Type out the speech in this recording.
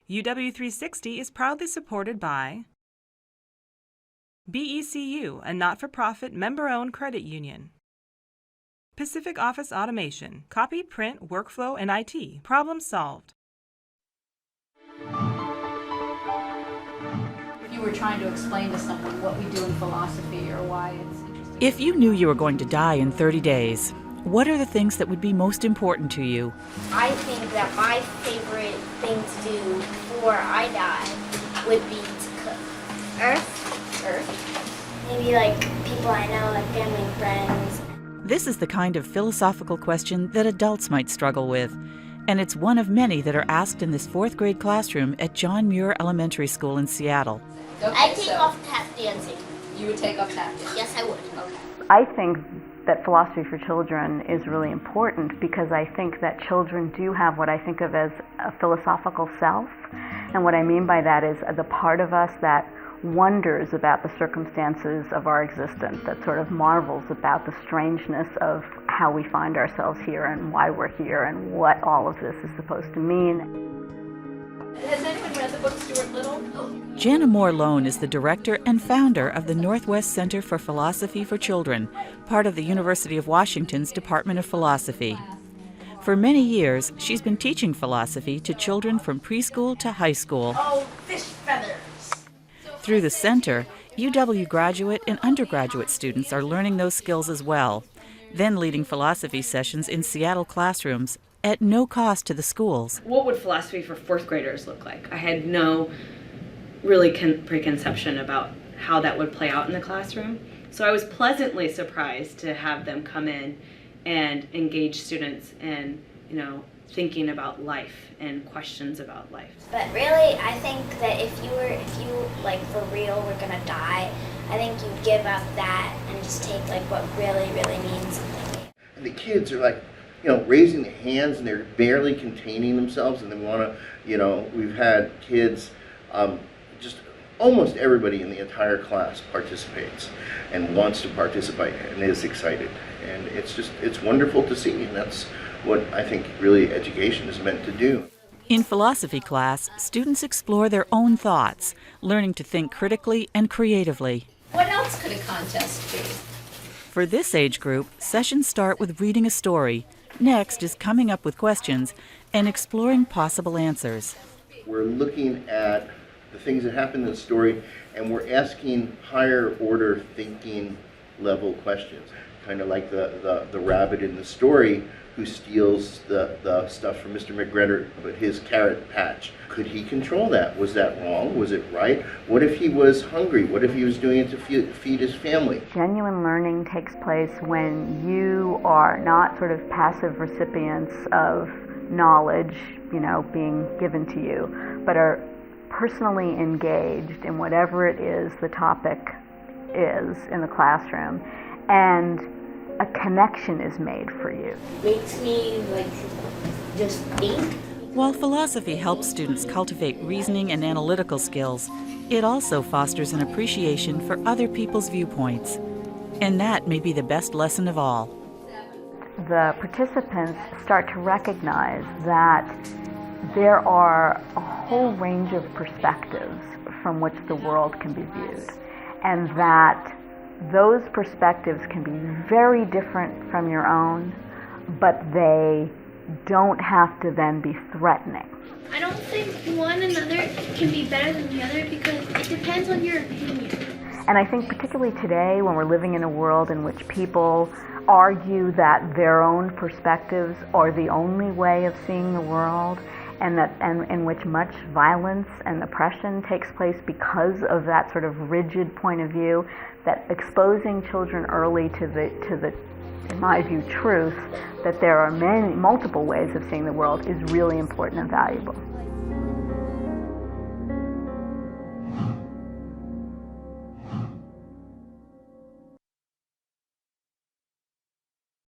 UW360 is proudly supported by BECU, a not-for-profit member-owned credit union. Pacific Office Automation, copy, print, workflow, and IT. Problem solved. If you were trying to explain to someone what we do in philosophy or why it's interesting. If you knew you were going to die in 30 days, what are the things that would be most important to you? I think that my favorite thing to do before I die would be to cook. Earth. Maybe like people I know, like family and friends. This is the kind of philosophical question that adults might struggle with, and it's one of many that are asked in this 4th grade classroom at John Muir Elementary School in Seattle. Okay, I'd take off tap dancing. You would take off tap dancing? Yes, I would. Okay. I think that philosophy for children is really important because I think that children do have what I think of as a philosophical self. And what I mean by that is the part of us that wonders about the circumstances of our existence, that sort of marvels about the strangeness of how we find ourselves here and why we're here and what all of this is supposed to mean. Has anyone read the book Stuart Little? Jana Mohr Lone is the director and founder of the Northwest Center for Philosophy for Children, part of the University of Washington's Department of Philosophy. For many years, she's been teaching philosophy to children from preschool to high school. Oh, fish feathers. Through the center, UW graduate and undergraduate students are learning those skills as well, then leading philosophy sessions in Seattle classrooms at no cost to the schools. What would philosophy for 4th graders look like? I had no really preconception about how that would play out in the classroom. So I was pleasantly surprised to have them come in and engage students in, thinking about life and questions about life. But really, I think that if you like for real were gonna die, I think you'd give up that and just take like what really, really means something. And the kids are like, raising their hands and they're barely containing themselves, and they want to, we've had kids, just almost everybody in the entire class participates and wants to participate and is excited. And it's wonderful to see, and that's what I think really education is meant to do. In philosophy class, students explore their own thoughts, learning to think critically and creatively. What else could a contest be? For this age group, sessions start with reading a story. Next is coming up with questions and exploring possible answers. We're looking at the things that happen in the story, and we're asking higher order thinking level questions. Kind of like the rabbit in the story who steals the stuff from Mr. McGregor, but his carrot patch. Could he control that? Was that wrong? Was it right? What if he was hungry? What if he was doing it to feed his family? Genuine learning takes place when you are not sort of passive recipients of knowledge, being given to you, but are personally engaged in whatever it is the topic is in the classroom, and a connection is made for you. Makes me just think. While philosophy helps students cultivate reasoning and analytical skills, it also fosters an appreciation for other people's viewpoints. And that may be the best lesson of all. The participants start to recognize that there are a whole range of perspectives from which the world can be viewed, and that those perspectives can be very different from your own, but they don't have to then be threatening. I don't think one another can be better than the other because it depends on your opinion. And I think particularly today, when we're living in a world in which people argue that their own perspectives are the only way of seeing the world, and in which much violence and oppression takes place because of that sort of rigid point of view, that exposing children early to the in my view, truth that there are multiple ways of seeing the world is really important and valuable.